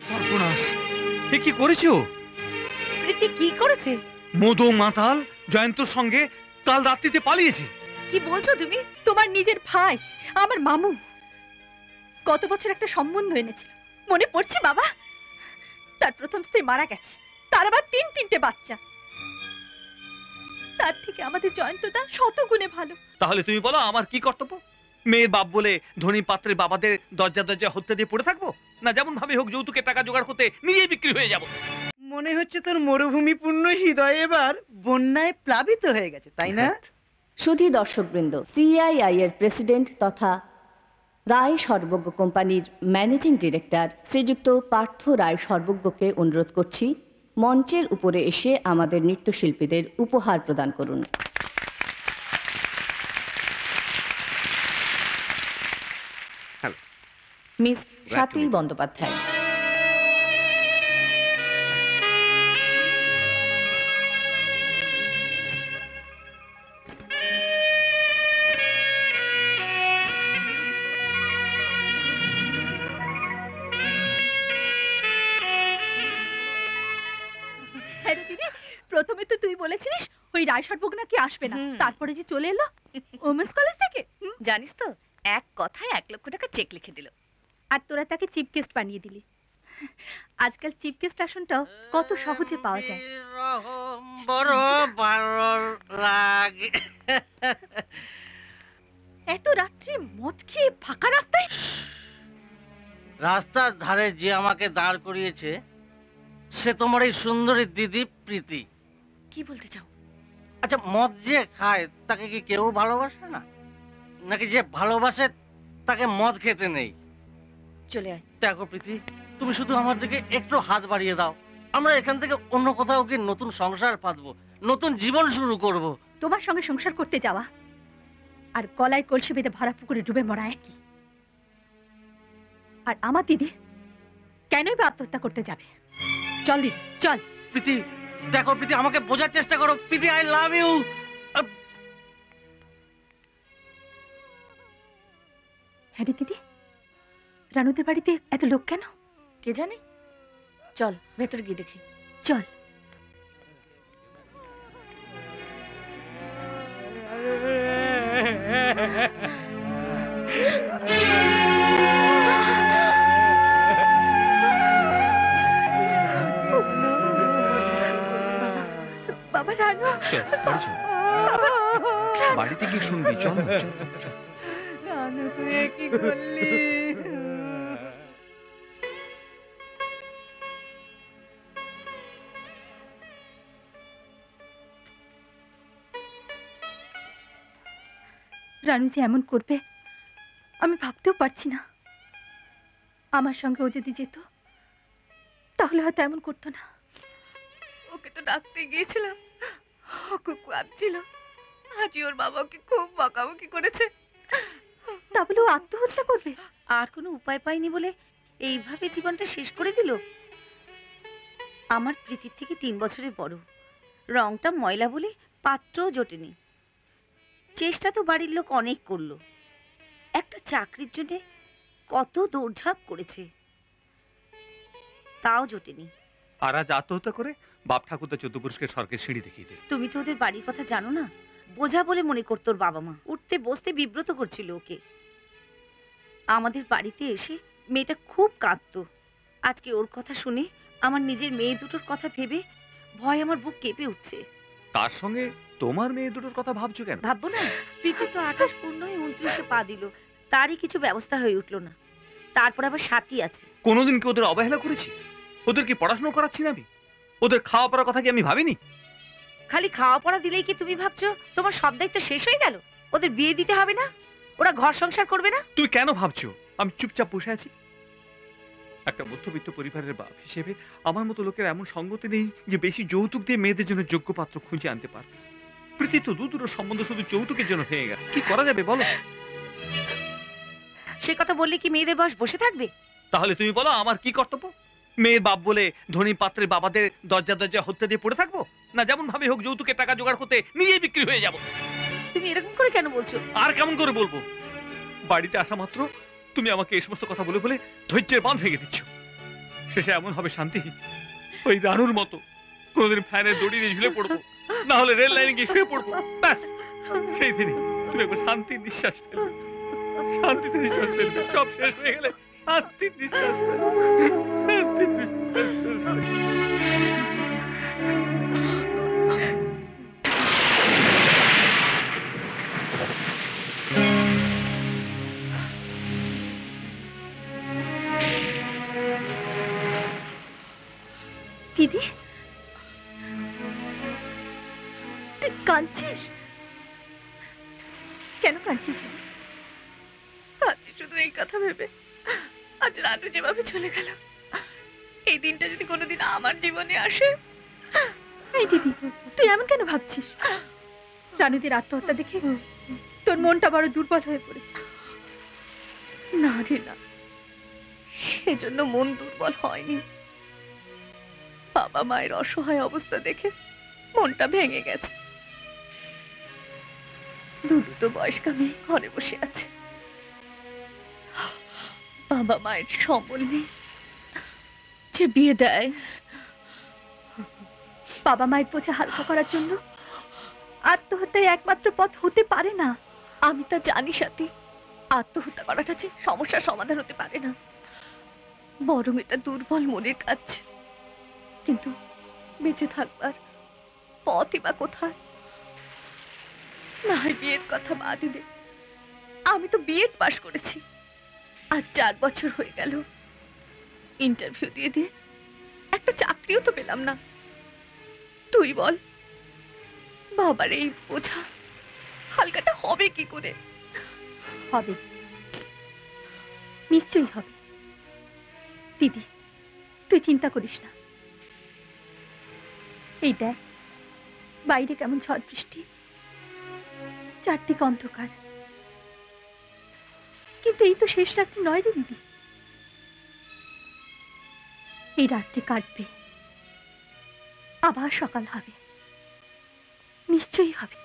সর্বনাশ, এ কি করেছো? প্রীতি কি করেছে? মদো মাতাল জয়ন্তর সঙ্গে কাল রাত্রিতে পালিয়েছে। কি বলছো তুমি? তোমার নিজের ভাই, আমার মামু, গত বছর একটা সম্বন্ধ এনেছিল, মনে পড়ছে বাবা? তার প্রথম স্ত্রী মারা গেছে, তার আবার তিনটে বাচ্চা। তার থেকে আমাদের জয়ন্তদা শতগুণে ভালো। তাহলে তুমি বলো আমার কি কর্তব্য? মেয়ের বাপ বলে ধনী পাত্রের বাবাদের দরজা দরজা হত্যা দিয়ে পড়ে থাকবো, না যেমন ভাবে হোক যৌতুকে টাকা জোগাড় করতে নিজেই বিক্রি হয়ে যাব? মনে হচ্ছে তোর মরুভূমিপূর্ণ হৃদয় এবার বন্যায় প্লাবিত হয়ে গেছে, তাই না? সুধী দর্শকবৃন্দ, সিআইআই এর প্রেসিডেন্ট তথা রায় সর্বজ্ঞ কোম্পানির ম্যানেজিং ডিরেক্টর শ্রীযুক্ত পার্থ রায় সর্বজ্ঞকে অনুরোধ করছি মঞ্চের উপরে এসে আমাদের নৃত্যশিল্পীদের উপহার প্রদান করুন। মিস স্বাতী বন্দ্যোপাধ্যায়। প্রথমে তো তুই বলেছিলিস ওই রায় সর্বজ্ঞ নাকি আসবে না, তারপরে যে চলে এলো ওমেন্স কলেজ থেকে। জানিস তো, এক কথায় 1 লক্ষ টাকা চেক লিখে দিল, আর তোরা তাকে চিফ গেস্ট বানিয়ে দিলি। আজকাল চিফ গেস্ট আসনটাও কত সহজে পাওয়া যায়। এত রাত্রে মদ খেয়ে ফাঁকা রাস্তায়? রাস্তার ধারে যে আমাকে দাঁড় করিয়েছে সে তোমার এই সুন্দরী দিদি প্রীতি। কি বলতে চাও? আচ্ছা, মদ যে খায় তাকে কি কেউ ভালোবাসে না? নাকি যে ভালোবাসে তাকে মদ খেতে নেই? চলে আয়। দেখো প্রীতি, তুমি শুধু আমার দিকে একটু হাত বাড়িয়ে দাও, আমরা এখান থেকে অন্য কোথাও গিয়ে নতুন সংসার পাতবো, নতুন জীবন শুরু করব। তোমার সঙ্গে সংসার করতে যাওয়া আর গলায় কলসি বেঁধে ভরা পুকুরে ডুবে মরা একই। আর আমার দিদি কেনই বা আত্মহত্যা করতে যাবে? চল দিদি চল। প্রীতি দেখো, প্রীতি আমাকে বোঝার চেষ্টা করো। প্রীতি, আই লাভ ইউ। হ্যাঁ দিদি, রানুদের বাড়িতে এত লোক কেন? কে জানে, চল ভেতরে গিয়ে দেখি। চল। বাবা রানু, বাড়িতে গিয়ে শুনবি, চল। রানু, তুই কি করলি? রানু যে এমন করবে আমি ভাবতেও পারছি না। আমার সঙ্গে ও যদি যেত তাহলে হয়তো এমন করতো না। ওকে তো ডাকতে গিয়েছিলাম, ওকে কাঁদছিল, আজই ওর বাবা ওকে খুব বকাবকি করেছে। তা বলে ও আত্মহত্যা করবে? আর কোনো উপায় পাইনি বলে এইভাবে জীবনটা শেষ করে দিল। আমার প্রীতির থেকে 3 বছরের বড়, রংটা ময়লা বলে পাত্রও জোটেনি। চেষ্টা তো বাড়ির লোক অনেক করলো, একটা চাকরির জন্য কত দৌড়ঝাঁপ করেছে, তাও জোটেনি। আর আজ আত্মহত্যা করে বাপ ঠাকুরদা 14 পুরুষকে স্বর্গের সিঁড়ি দেখিয়ে দিল। তুমি তো ওদের বাড়ির কথা জানো না, বোঝা বলে মনে করতো ওর বাবা মা, উঠতে বসতে বিব্রত করছিল ওকে। আমাদের বাড়িতে এসে মেয়েটা খুব কাঁদতো। আজকে ওর কথা শুনে আমার নিজের মেয়ে দুটোর কথা ভেবে ভয় আমার বুক কেঁপে উঠছে। তার সঙ্গে তোমার মেয়ে দুটোর কথা ভাবছো কেন? ভাববো না? প্রীতি তো 28 পূর্ণ হয়ে 29-এ পা দিল, তারই কিছু ব্যবস্থা হয়ে উঠলো না। তারপর আবার সাথী আছে। কোনোদিন কি ওদের অবহেলা করেছি? ওদের কি পড়াশোনা করাচ্ছি না আমি? ওদের খাওয়া পড়ার কথা কি আমি ভাবিনি? খালি খাওয়া পড়া দিলেই কি তুমি ভাবছো তোমার সব দায়িত্ব শেষ হয়ে গেল? ওদের বিয়ে দিতে হবে না? ওরা ঘর সংসার করবে না? তুই কেন ভাবছো আমি চুপচাপ বসে আছি? একটা মধ্যবিত্ত পরিবারের বাপ হিসেবে আমার মতো লোকের এমন সঙ্গতি নেই যে বেশি যৌতুক দিয়ে মেয়েদের জন্য যোগ্য পাত্র খুঁজে আনতে পারবে। প্রীতি তো দুটো সম্বন্ধ শুধু যৌতুকের জন্য হয়ে গেল, কি করা যাবে বলো? সে কথা বললে কি মেয়েদের বয়স বসে থাকবে? তাহলে তুমি বলো আমার কি কর্তব্য? মেয়ের বাপ বলে ধনী পাত্রের বাবাদের দরজা দরজা হত্যা দিয়ে পড়ে থাকবো, না যেমন ভাবে হোক যৌতুকে টাকা জোগাড় করতে নিজেই বিক্রি হয়ে যাব? তুমি এরকম করে কেন বলছো? আর কেমন করে বলবো? বাড়িতে আসা মাত্র তুমি আমাকে এই সমস্ত কথা বলে বলে ধৈর্যের বাঁধ ভেঙে দিচ্ছ। শেষে এমন হবে শান্তি, ওই রানুর মতো কোনোদিন ফ্যানের দড়ি দিয়ে ঝুলে পড়বো, না হলে রেল লাইনে গিয়ে শুয়ে পড়বো। ব্যাস, সেই দিনে তুমি একবার শান্তির নিঃশ্বাস ফেলবে, শান্তিতে নিঃশ্বাস ফেলবে। সব শেষ হয়ে গেলে শান্তির নিঃশ্বাস ফেলবে, শান্তির নিঃশ্বাস ফেলবে। দিদি, তুই কাঁদছিস? কেন কাঁদছিস দিদি? কাঁদছি শুধু এই কথা ভেবে, আজ রানু যেভাবে চলে গেল, এই দিনটা যদি কোনোদিন আমার জীবনে আসে। এই দিদি, তুই এমন কেন ভাবছিস? রানুদের আত্মহত্যা দেখে তোর মনটা বড় দুর্বল হয়ে পড়েছে। না রে না, সেজন্য মন দুর্বল হয়নি। বাবা মায়ের অসহায় অবস্থা দেখে মনটা ভেঙে গেছে। দুটো বয়স্কা মেয়ে ঘরে বসে আছে, বাবা মায়ের সম্বল নেই যে বিয়ে দেয়। বাবা মায়ের বোঝা হালকা করার জন্য আত্মহত্যাই একমাত্র পথ হতে পারে না। আমি তা জানি সাথী, আত্মহত্যা করাটা যে সমস্যার সমাধান হতে পারে না, বরং এটা দুর্বল মনের কাজ। কিন্তু বেঁচে থাকবার পথই বা কোথায়? না হয় বিয়ের কথা বাদই দে, আমি তো বিএড পাশ করেছি, আজ 4 বছর হয়ে গেল। ইন্টারভিউ দিয়ে দিয়ে একটা চাকরিও তো পেলাম না। তুই বল, বাবার এই বোঝা হালকাটা হবে কি করে? হবে, নিশ্চয়ই হবে দিদি, তুই চিন্তা করিস না। এই দেখ বাইরে কেমন ঝড় বৃষ্টি, চারদিকে অন্ধকার, কিন্তু এই তো শেষ রাত্রি নয় রে দিদি। এই রাত্রি কাটবে, আবার সকাল হবে, নিশ্চয়ই হবে।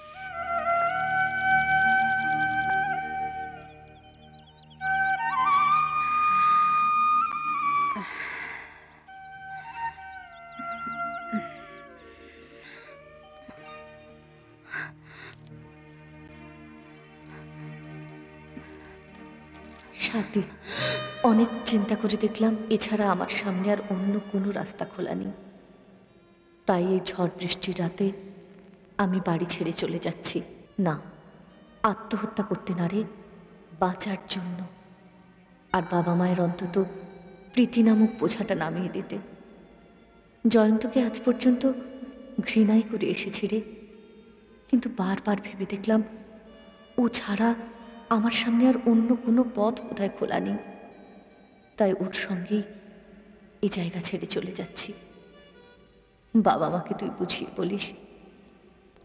সাথী, অনেক চিন্তা করে দেখলাম এছাড়া আমার সামনে আর অন্য কোনো রাস্তা খোলা নেই। তাই এই ঝড় বৃষ্টির রাতে আমি বাড়ি ছেড়ে চলে যাচ্ছি। না, আত্মহত্যা করতে না রে, বাঁচার জন্য, আর বাবা মায়ের অন্তত প্রীতি নামক বোঝাটা নামিয়ে দিতে। জয়ন্তকে আজ পর্যন্ত ঘৃণাই করে এসেছি রে, কিন্তু বারবার ভেবে দেখলাম ও ছাড়া আমার সামনে আর অন্য কোনো পথ বোধহয় খোলা নেই। তাই ওর সঙ্গেই এই জায়গা ছেড়ে চলে যাচ্ছি। বাবা মাকে তুই বুঝিয়ে বলিস।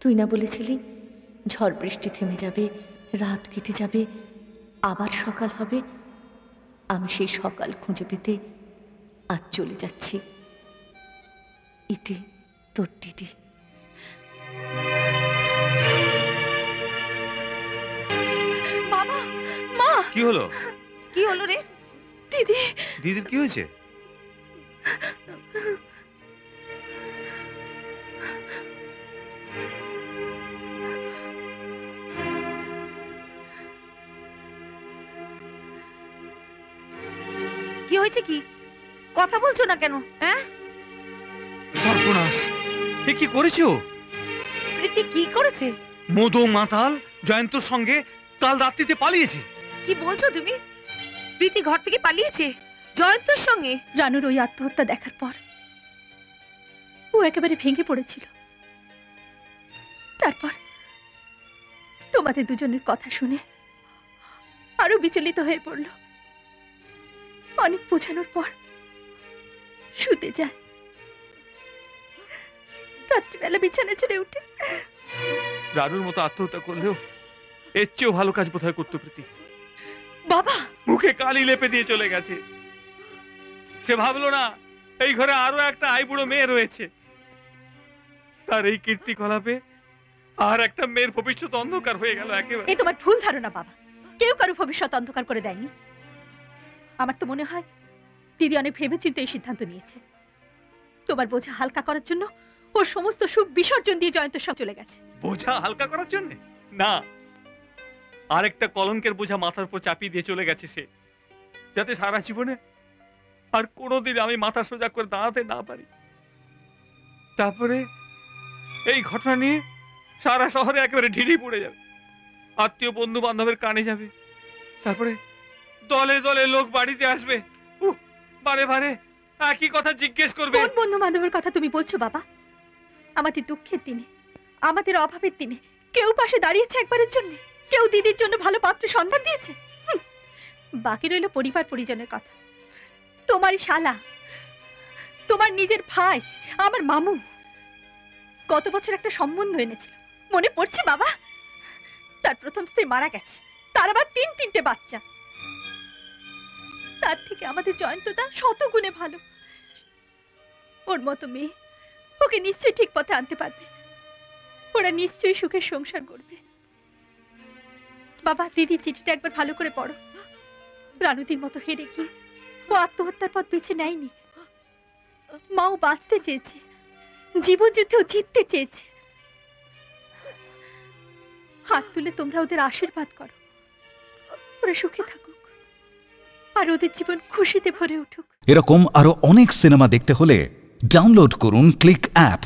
তুই না বলেছিলি ঝড় বৃষ্টি থেমে যাবে, রাত কেটে যাবে, আবার সকাল হবে? আমি সেই সকাল খুঁজে পেতে আজ চলে যাচ্ছি। ইতি, তোর দিদি। বাবা, মা। কি হলো? কি হলো রে? দিদি, দিদির কি হয়েছে? কি হয়েছে? কি কথা বলছো না কেন? হ্যাঁ, সর্বনাশ! এ কি করেছো? প্রীতি কি করেছে? মদো মাতাল জয়ন্তর সঙ্গে কাল রাত্রিতে পালিয়েছে। কি বলছো তুমি? প্রীতি ঘর থেকে পালিয়েছে জয়ন্তর সঙ্গে? রানুর ওই আত্মহত্যা দেখার পর ও একেবারে ভেঙে পড়েছিল। তারপর তোমাদের দুজনের কথা শুনে আরো বিচলিত হয়ে পড়ল। অনেক বোঝানোর পর শুতে যায়। রাত্রিবেলা বিছানা ছেড়ে উঠে রানুর মতো আত্মহত্যা করলেও এর চেয়েও ভালো কাজ বোধহয় করতো প্রীতি। বাবা, মুখে কালি লেপে দিয়ে চলে গেছে। সে ভাবলো না এই ঘরে আরো একটা আইবুড়ো মেয়ে রয়েছে, তার এই কীর্তিকলাপে আর একটা মেয়ের ভবিষ্যৎ অন্ধকার হয়ে গেল একেবারে। এই তোমার ভুল ধারণা বাবা, কেউ কারো ভবিষ্যৎ অন্ধকার করে দেয়নি। আমার তো মনে হয় দিদি অনেক ভেবেচিন্তে এই সিদ্ধান্ত নিয়েছে। তোমার বোঝা হালকা করার জন্য ওর সমস্ত সুখ বিসর্জন দিয়ে জয়ন্তের সঙ্গে চলে গেছে। বোঝা হালকা করার জন্য না, আরেকটা কলঙ্কের বোঝা মাথার উপর চাপিয়ে দিয়ে চলে গেছে সে, যাতে সারা জীবনে আর কোনোদিন আমি মাথা সোজা করে দাঁড়াতে না পারি। তারপরে এই ঘটনা নিয়ে সারা শহরে একেবারে ঢিড়ি পড়ে যাবে, আত্মীয় বন্ধু বান্ধবের কানে যাবে, তারপরে দলে দলে লোক বাড়িতে আসবে, বারে বারে একই কথা জিজ্ঞেস করবে। কোন বন্ধু বান্ধবের কথা তুমি বলছো বাবা? আমাদের দুঃখের দিনে, আমাদের অভাবের দিনে কেউ পাশে দাঁড়িয়েছে একবারের জন্য? কেউ দিদির জন্য ভালো পাত্র সন্ধান দিয়েছে? বাকি রইল পরিবার পরিজনের কথা। তোমারই শালা, তোমার নিজের ভাই, আমার মামু গত বছর একটা সম্বন্ধ এনেছিল, মনে পড়ছে বাবা? তার প্রথম স্ত্রী মারা গেছে, তার আবার তিনটে বাচ্চা। তার থেকে আমাদের জয়ন্তদা শত গুণে ভালো। ওর মতো মেয়ে ওকে নিশ্চয়ই ঠিক পথে আনতে পারবে। ওরা নিশ্চয়ই সুখের সংসার করবে। বাবা, দিদি চিঠিটা একবার ভালো করে পড়ো। রানুদির মতো হেরে গিয়ে ও আত্মহত্যার পথ বেছে নেয়নি। মাও বাঁচতে চেয়েছে, জীবন যুদ্ধেও জিততে চেয়েছে। হাত তুলে তোমরা ওদের আশীর্বাদ করো, ওরা সুখে থাকুক আর ওদের জীবন খুশিতে ভরে উঠুক। এরকম আরো অনেক সিনেমা দেখতে হলে ডাউনলোড করুন ক্লিক অ্যাপ।